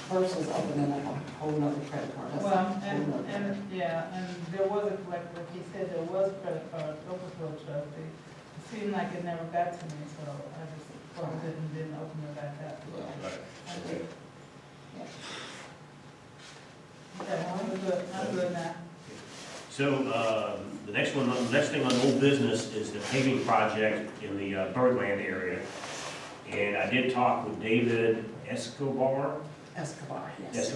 versus opening up a whole nother credit card. That's a Well, whole nother thing. and there was a, like he said, there was credit card overflow trustee. It seemed like it never got to me, so I just closed it and didn't open it back up. Yeah. Right. Okay, Yeah. I'm good now. So, the next thing on old business is the paving project in the Birdland area. And I did talk with David Escobar, Yes.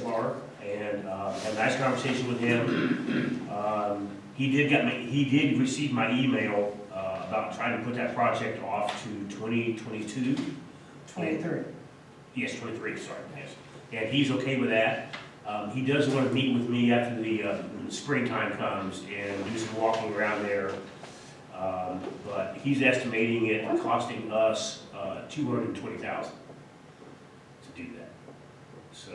and had a nice conversation with him. He did receive my email about trying to put that project off to 2022. 23. Yes, 23, sorry, yes. And he's okay with that. He does want to meet with me after the springtime comes and do some walking around there. But he's estimating it costing us $220,000 to do that. So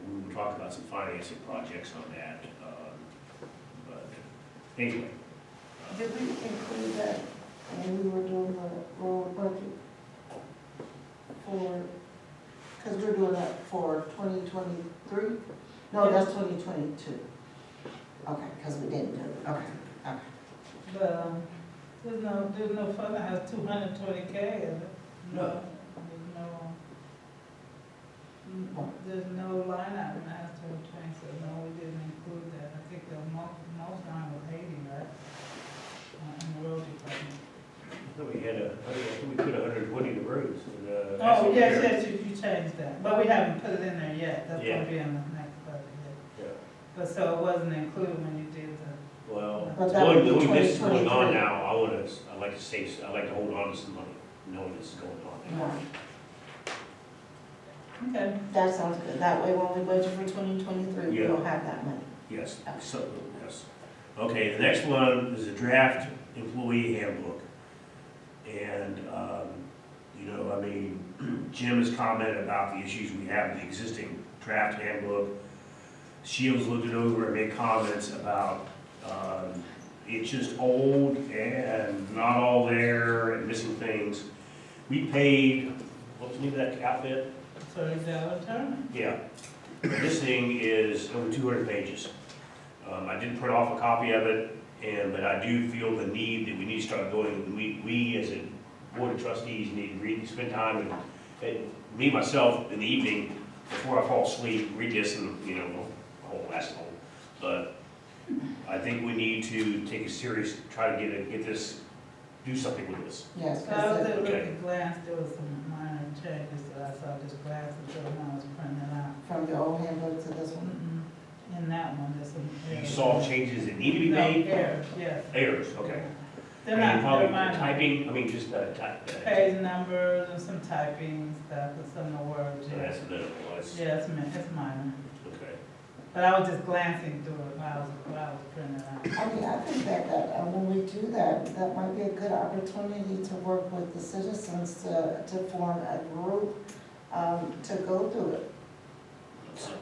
we will talk about some financing projects on that. But anyway. Did we include that when we were doing the road budget? Because we're doing that for 2023? No, that's 2022. Okay, because we didn't do it. Okay. But, there's no fund that has 220K in it. No. There's no line item that has 220, so no, we didn't include that. I think the most line was 80, right? In the road department. I thought we put 120 to roads. Oh, yes, you changed that, but we haven't put it in there yet. That's Yeah. gonna be in the next budget. Yeah. But so it wasn't included when you did the. Well, But that would be knowing this is going on 2023. now, I'd like to hold on to some money, knowing this is going on. Right. Okay. That sounds good. That way, when we budget for 2023, Yeah. we'll have that money. Yes, so, yes. Okay, the next one is a draft employee handbook. And, Jim has commented about the issues we have with the existing draft handbook. Sheila's looked it over and made comments about, it's just old and not all there and missing things. We paid, what was the name of that outfit? $30 term? Yeah, this thing is over 200 pages. I did print off a copy of it, but I do feel the need that we need to start going, we as a board of trustees need to spend time and me, myself, in the evening, before I fall asleep, read this and, that's all. But I think we need to take a serious, try to get this, do something with this. Yes, I was because at a glance, there was some minor changes that I saw, just glanced at them when I was printing it out. from the old handbook to this one. In that one, there's some You errors. saw changes that need to be No, made? errors, yes. Errors, okay. They're And not, probably they're minor. typing, just type. Page numbers and some typing stuff and some of the words, So yeah. that's minimal, that's, Yeah, it's minor. okay. But I was just glancing through it while I was printing it out. I think that when we do that, that might be a good opportunity to work with the citizens to form a group to go through it.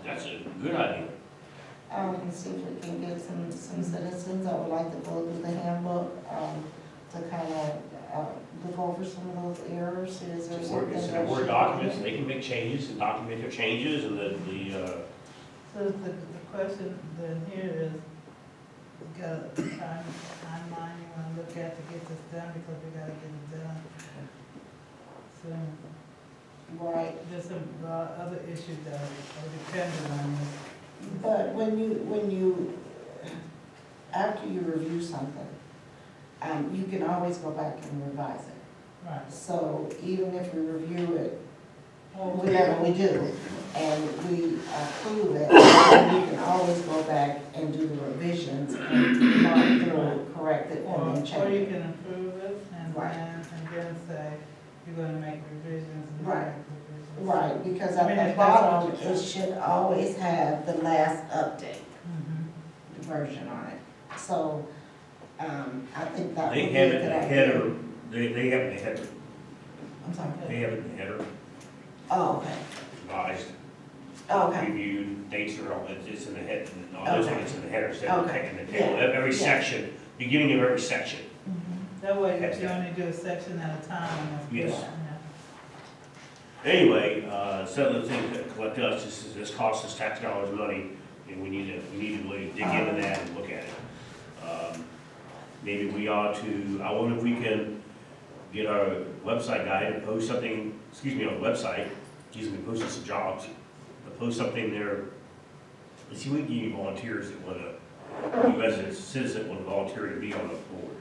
That's a good idea. And see if we can get some citizens that would like to go through the handbook, to kind of look over some of those errors, see is there something It's in that Word should documents, be- they can make changes and document their changes and So the question then here is, you got a timeline you wanna look at to get this done, because we gotta get it done soon. Right, There's some other issues that are dependent on this. but when you, after you review something, you can always go back and revise it. Right. So even if we review it, Well, whatever we do, and we approve it, then we can always go back and do the revisions and mark through, correct it, and then Or change you it. can approve it and Right. then say, you're gonna make revisions and Right. make revisions. Right, because I mean, at the if that's what bottom, you're it saying. should always have the last update Mhm. version on it. So, I think that would they be have a it in good the idea. header, they have it in the header, I'm sorry. they have it in the header, Oh, okay. revised, Okay, reviewed, dates are all, it's in the head, no, this one is in the header, instead of Okay. in the table, Yeah. every Yeah. section, beginning of every section. mhm. That way, That's you that. only do a section at a time. And that's good, Yes. yeah. Anyway, some of the things that collect us, this costs us tax dollars money, and we need to really dig into that and look at it. Maybe we ought to, I wonder if we can get our website guy to post something, on the website, he's been posting some jobs, to post something there. Let's see, if we can get any volunteers that wanna, you as a citizen wanna volunteer to be on the board.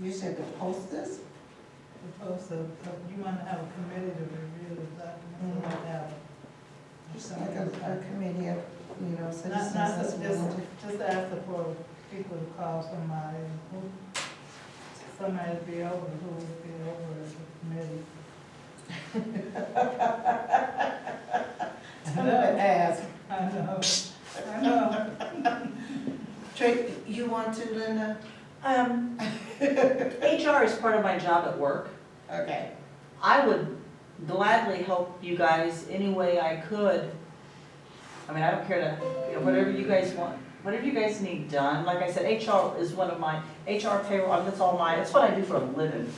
You said to post this? Opposed to, you want to have a committee to review the documents, or have Just like a committee of, citizens not that's just, willing to. just ask for people to call somebody, somebody to be over, who would be over as a committee. Somebody ask. I know. Trey, you want to, Linda? HR is part of my job at work. Okay. I would gladly help you guys any way I could. I mean, I don't care to, whatever you guys want, whatever you guys need done. Like I said, HR is one of my, HR payroll, that's all mine, that's what I do for a living,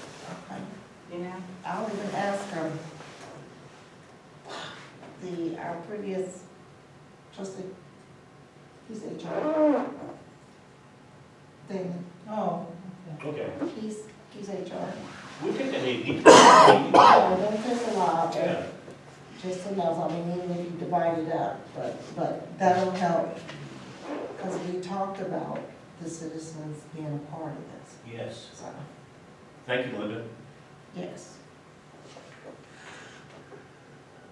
Okay. you know? I'll even ask our previous trustee, he's HR. Damon, Oh, okay. Okay. he's HR. We'll take that name. No, don't take a lot, Yeah. but just enough, I mean, even if you divide it up, but that'll help. Because we talked about the citizens being a part of this, Yes. so, Thank you, Linda. yes.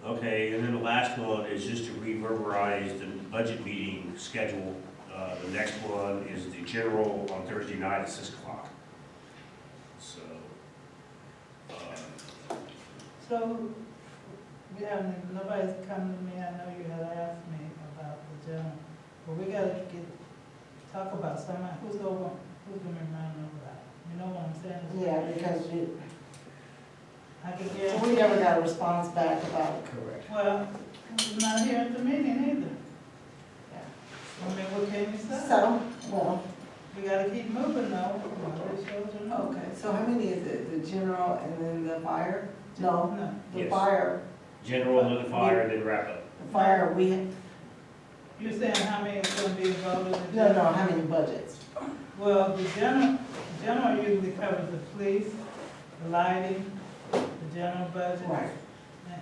Okay, and then the last one is just to reverberize the budget meeting schedule. The next one is the general on Thursday night at 6 o'clock. So, So, we haven't, nobody's come to me, I know you had asked me about the general, but we gotta talk about somebody, who's gonna be running over that? You know what I'm saying? Yeah, because I can we guarantee. never got a response back about. correct. Well, he's not here at the meeting either. I mean, what can you say? So, well, We gotta keep moving though. It shows you know. Okay, so how many is it, the general and then the fire? no, No. the Yes. fire, General, then the fire, then wrap up. You're saying how many is gonna be involved in the no, general? how many budgets? Well, the general usually covers the police, the lighting, the general budget. Right.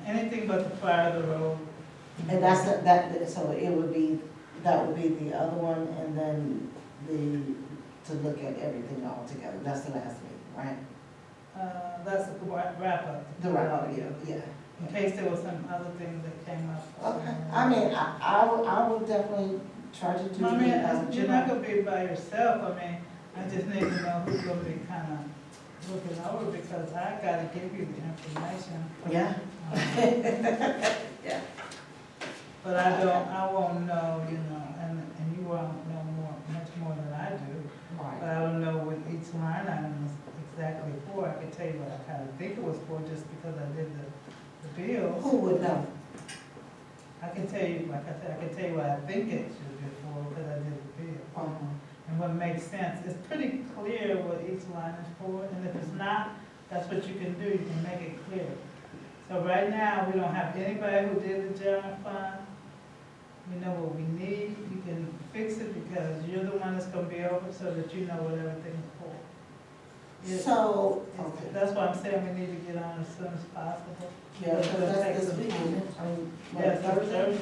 And anything but the fire, the road. And so it would be, that would be the other one, and then to look at everything all together, that's the last meeting, right? That's the wrap up. The wrap-up, yeah. In case there was some other thing that came up. Okay, I mean, I will definitely try to do. I mean, the, you're not gonna be by yourself, I mean, I just need to know who's gonna be kinda looking over, because I gotta give you the information. Yeah. Yeah. But I won't know, and you won't know much more than I do. But Right. I don't know what each line item is exactly for, I can tell you what I kinda think it was for, just because I did the bills. Who would know? I can tell you, like I said, I can tell you what I think it should be for, because I did the bill. And what makes sense, it's pretty clear what each line is for, and if it's not, that's what you can do, you can make it clear. So right now, we don't have anybody who did the general fund. We know what we need, you can fix it because you're the one that's gonna be over, so that you know what everything's for. So, okay. That's why I'm saying we need to get on as soon as possible. Yeah, Because because it'll take that's this some weekend, time. I mean, what, Yes, Thursday?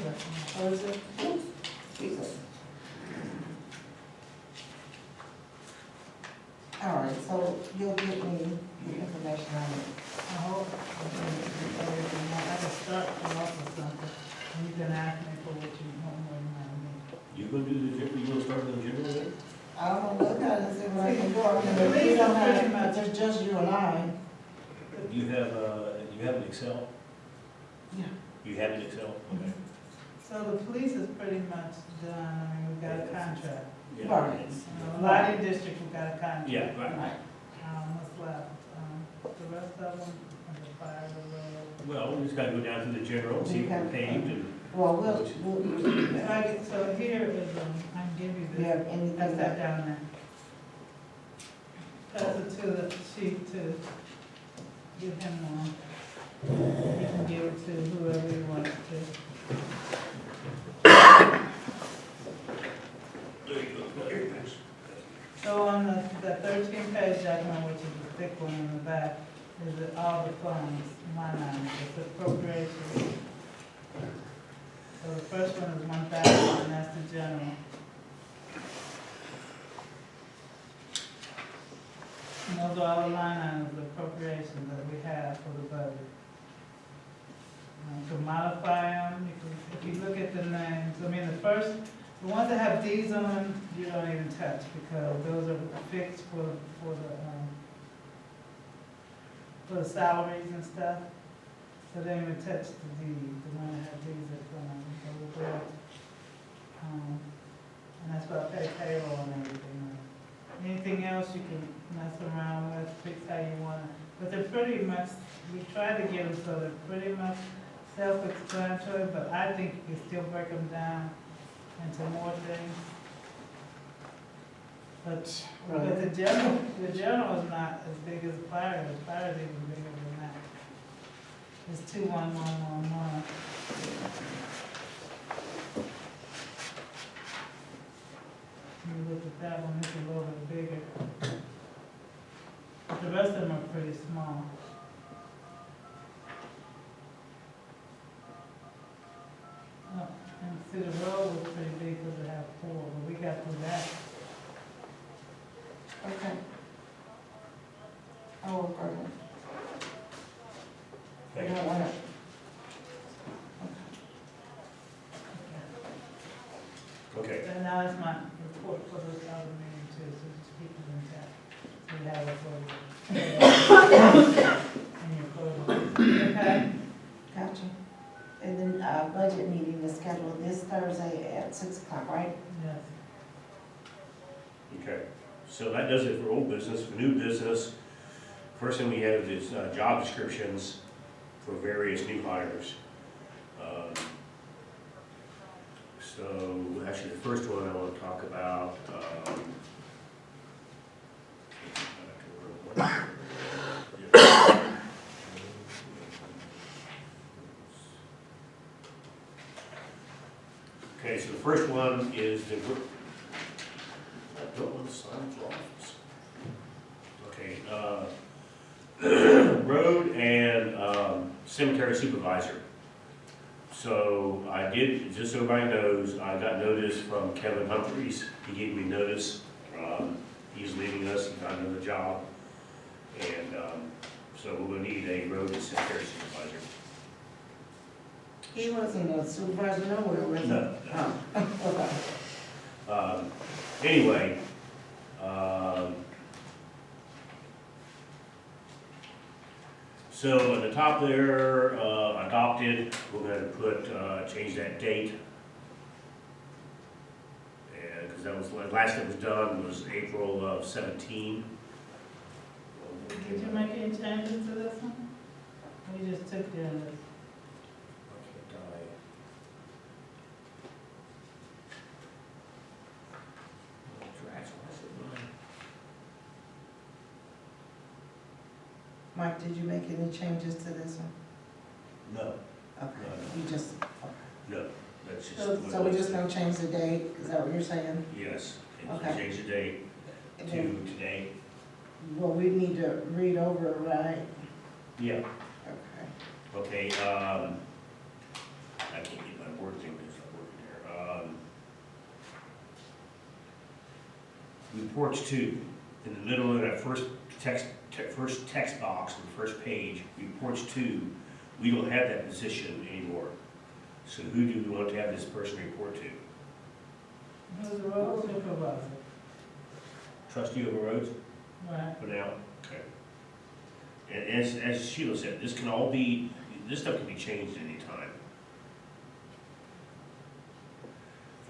Thursday. Jesus. All right, so you'll give me the information on it. I hope. I can start you off with something, and you can ask me for what you want more than I need. You gonna do the, you gonna start with the general then? I don't know, look at it and see what I can do. I mean, The if we police don't are pretty have, much- if there's just you and I. Do you have an Excel? Yeah. You have an Excel? Okay. So the police is pretty much done, I mean, we've got a contract. Yeah. Right. Lighting district, we've got a contract. Yeah, right. Right. What's left? The rest of them, the fire, the road. Well, we just gotta go down to the general, see if we're paved and. Well, we'll do that. So here is, I can give you You this, have anything that's that that, down there. Pass it to the chief too. give him one. You can give it to whoever you want it to. There you go. Here, thanks. So on the 13-page document, which is the thick one in the back, is all the funds, line items, it's appropriations. So the first one is 1,000, and that's the general. And those are all the line items, the appropriations that we have for the budget. To modify them, if you look at the names, I mean, the ones that have Ds on them, you don't even touch, because those are fixed for the salaries and stuff. So they don't even touch the Ds, the one that have Ds at front of them, so we're, and that's why I pay payroll and everything. Anything else you can mess around with, fix how you want it. But they're pretty much, we try to get them so they're pretty much self-explanatory, but I think you can still break them down into more things. But the general is not as big as the fire is even bigger than that. It's 21111. You look at that one, it's a little bit bigger. But the rest of them are pretty small. Oh, and see, the road was pretty big because it had 4, but we got through that. Okay. I will work on it. I Thank you. don't want it. Okay. And now it's my report for this other meeting too, so just keep it intact. We have it for you. In your code. Okay? Gotcha. And then, budget meeting is scheduled this Thursday at 6 o'clock, right? Yes. Okay, so that does it for old business. For new business, first thing we have is job descriptions for various new hires. So actually, the first one I want to talk about, okay, so the first one is the okay, road and cemetery supervisor. So I did, just so everybody knows, I got notice from Kevin Humphreys. He gave me notice. He's leaving us, he got another job. And so we're gonna need a road and cemetery supervisor. He wasn't a supervisor nowhere, was he? No. Oh, okay. Anyway, so at the top there, adopted, we're gonna put, change that date. And, because that was, last it was done was April of 17. Did you make any changes to this one? Or you just took care of this? Mike, did you make any changes to this one? No, Okay, No. you just, no, that's just. so we're just gonna change the date, is that what you're saying? Yes, Okay. change the date And to then, today. well, we need to read over, it, right? Yeah. Okay. Okay, I can't get my word thing, it's not working here. Reports to, in the middle of that first text box, on the first page, reports to, we don't have that position anymore. So who do we want to have this person report to? Who's the road supervisor? Trustee over roads, Right. for now? Okay. And as Sheila said, this can all be, this stuff can be changed at any time.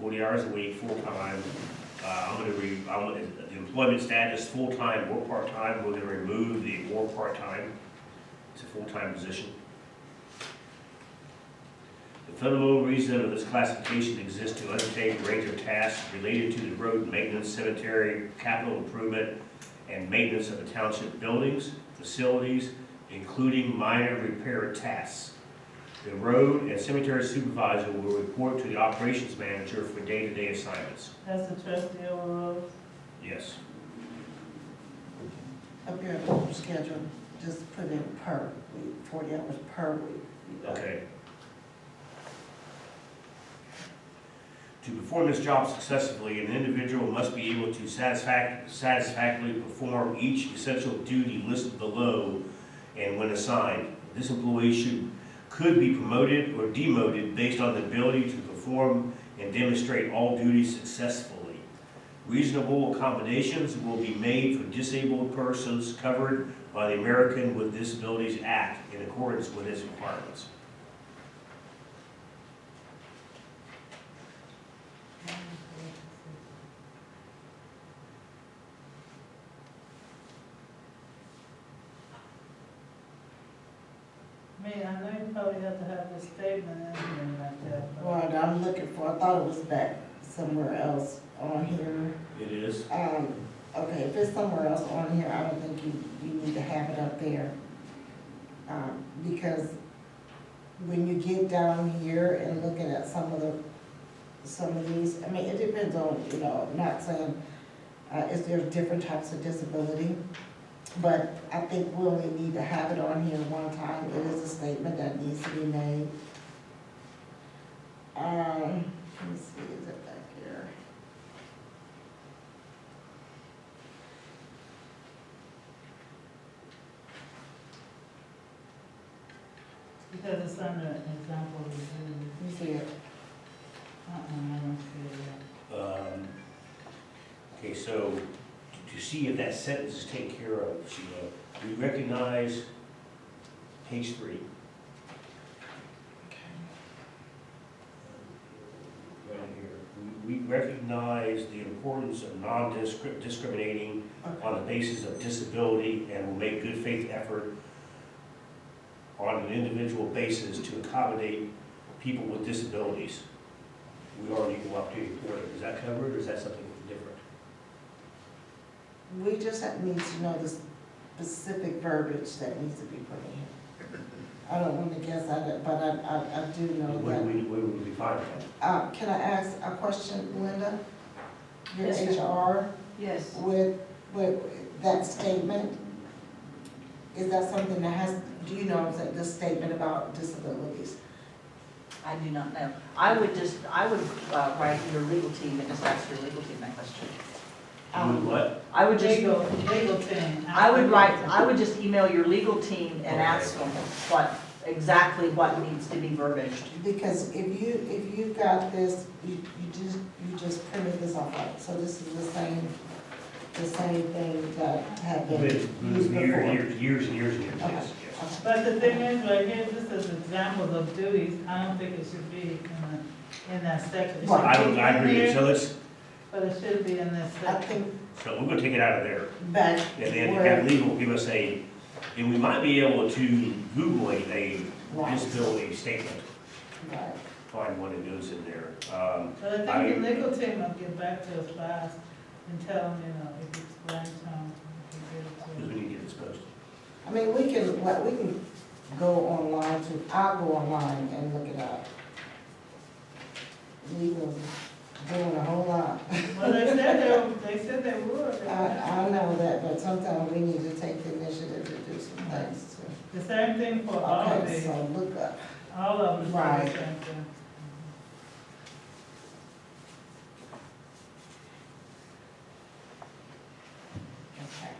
40 hours a week, full-time. The employment status, full-time or part-time, we're gonna remove the or part-time. It's a full-time position. The fundamental reason of this classification exists to undertake a range of tasks related to the road maintenance, cemetery, capital improvement, and maintenance of the township buildings, facilities, including minor repair tasks. The road and cemetery supervisor will report to the operations manager for day-to-day assignments. That's the trustee overall. Yes. Up here, the schedule, just put in per week, 40 hours per week. Okay. To perform this job successfully, an individual must be able to satisfactorily perform each essential duty listed below and when assigned. This employee could be promoted or demoted based on the ability to perform and demonstrate all duties successfully. Reasonable accommodations will be made for disabled persons covered by the American with Disabilities Act in accordance with its requirements. I mean, I know you probably have to have this statement in here like that, but What I'm looking for, I thought it was back somewhere else on here. It is. Okay, if it's somewhere else on here, I don't think you need to have it up there. Because when you get down here and looking at some of these, I mean, it depends on, you know, not saying, is there different types of disability? But I think we only need to have it on here one time. It is a statement that needs to be made. Let me see, is it back here? because it's under example of duty. You see it? I don't see it. Okay, so to see if that sentence is taken care of, Sheila, we recognize page 3. Right here. We recognize the importance of non-discriminating on the basis of disability and will make good faith effort on an individual basis to accommodate people with disabilities. We already go up to you. Is that covered, or is that something different? We just need to know the specific verbiage that needs to be put in here. I don't want to guess at it, but I do know Where that. would we find that? Can I ask a question, Linda? Your Yes, ma'am. HR, Yes. with that statement, is that something that has, do you know, is that this statement about disabilities? I do not know. I would write your legal team and just ask your legal team that question. Would what? I would just, Legal thing. I would just email your legal team and Okay. ask them exactly what needs to be verbiaged. Because if you got this, you just printed this off, right? So this is the same thing that had been used before. Years and years, Okay. yes. But the thing is, right here, this is examples of duties, I don't think it should be in that section. It should Right. be I in agree, here, so let's, but it should be in this I section. think so we're gonna take it out of there. back And then where, have legal give us and we might be able to Google a right, disability statement, right. find one that goes in there. But I think the legal team will get back to us fast and tell them, you know, if you explain to them, if you Because give it we to need to get this posted. I mean, we can go online I'll go online and look it up. Legal doing a whole lot. them. Well, they said they would. I know that, but sometimes we need to take the initiative to do some things too. The same thing for all of Okay, these, so look up. all of them is the Right. same thing. Okay.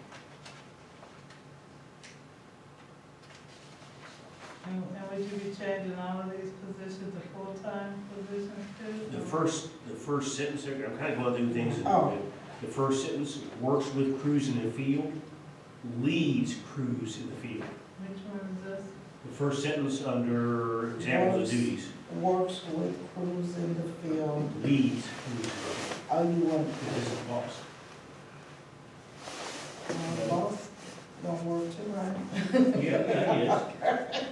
And would you be changing all of these positions to full-time positions too? The first sentence, there, I'm kind of going through things. Oh. The first sentence, works with crews in the field, leads crews in the field. Which one is this? The first sentence under examples Works. of duties, Works with crews in the field. leads crews in the field. Oh, you want, This is the boss. boss don't work too, right? Yeah, that is.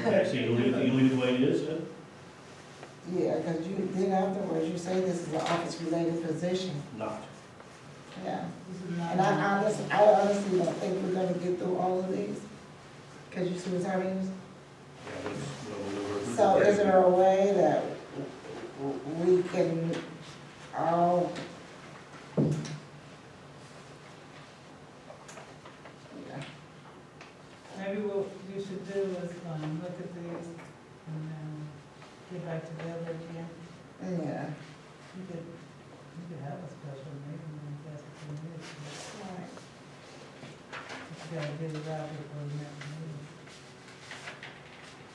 Okay, so you leave it the way it is, then? Yeah, because then afterwards, you say this is an office-related position. Not. Yeah. This is not. And I honestly don't think we're gonna get through all of these. Because you see what's happening? Yeah, but, we'll So is there a way that we can all? Yeah. Maybe what you should do is, look at these and then get back together again. Yeah. You could have a special meeting if that's what you need. Right. But you gotta get it out before the next meeting.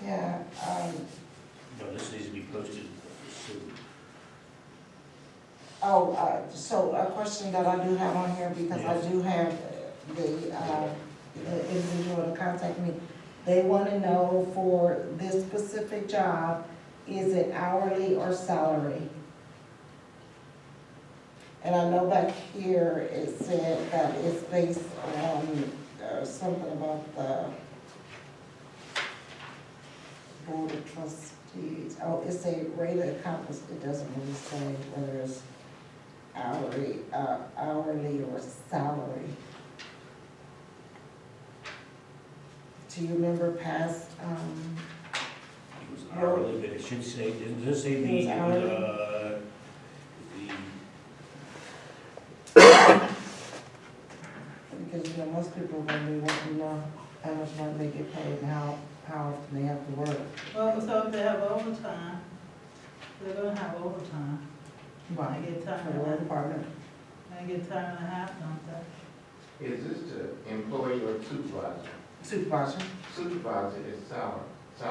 Yeah, No, this needs to be posted soon. so a question that I do have on here, because I Yes. do have the individual to contact me. They want to know for this specific job, is it hourly or salary? And I know back here it said that it's based on, something about the board of trustees. Oh, it's a rate of accomplice, it doesn't really say whether it's hourly or salary. Do you remember past, It was hourly, but it should say, doesn't it say It the, was hourly? the, because, you know, most people are gonna be wanting to know how much money they get paid and how often they have to work. Well, so if they have overtime, they're gonna have overtime. Right. They get time For the and a road half, department. they get time and a half, don't they? Is this the employee or supervisor? Supervisor, Supervisor is salary. is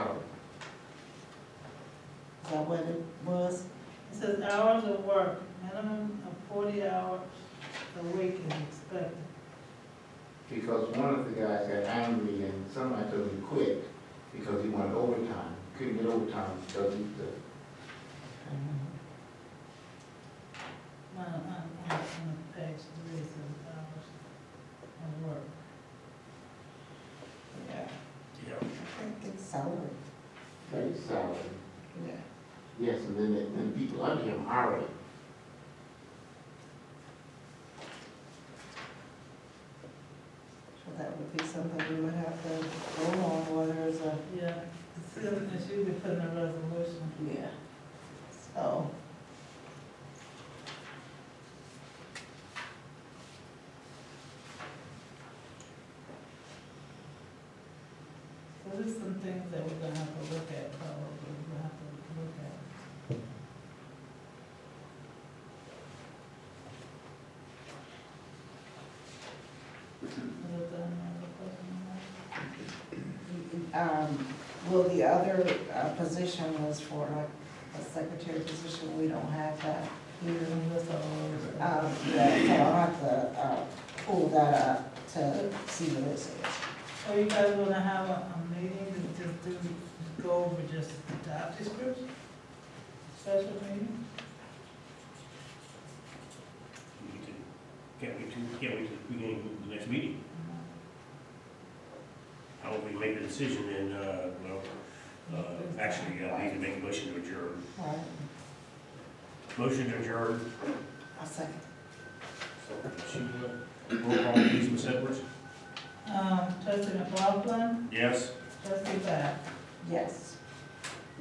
that what it was? It says hours of work, minimum of 40 hours a week is expected. Because one of the guys got angry and somebody told him to quit because he wanted overtime. Couldn't get overtime because he, On page 3, it says hours of work. Yeah, yeah. I think it's salary, base salary. yeah. Yes, and then people under him hourly. So that would be something we would have to go on, whether it's a, Yeah, it should be put in a resolution. yeah. So. So there's some things that we're gonna have to look at, probably, we're gonna have to look at. Was there any other question on that? Well, the other position was for like a secretary position, we don't have that here. That's all. Yeah, so I'll have to, pull that up to see what it says. Are you guys gonna have a meeting to just go over just the job description? Special meeting? Can't wait to the beginning of the next meeting. I hope we make the decision and, actually, I need to make a motion to adjourn. All right, Motion to adjourn. I'll second. Roll call, please, Ms. Edwards. Trustee McLaughlin, Yes. trustee Bass. Yes.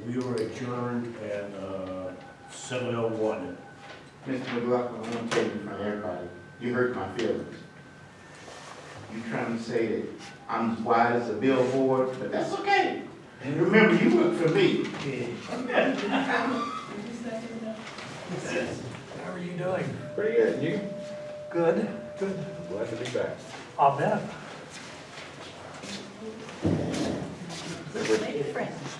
We were adjourned at 7:01. Mr. McLaughlin, I want to tell you in front of everybody, you hurt my feelings. You trying to say that I'm as wide as a billboard, but that's okay. And remember, you work for me. Did you second that? How are you doing? Pretty good, you? Good. Good. Glad to be back. I'll bet. Made friends.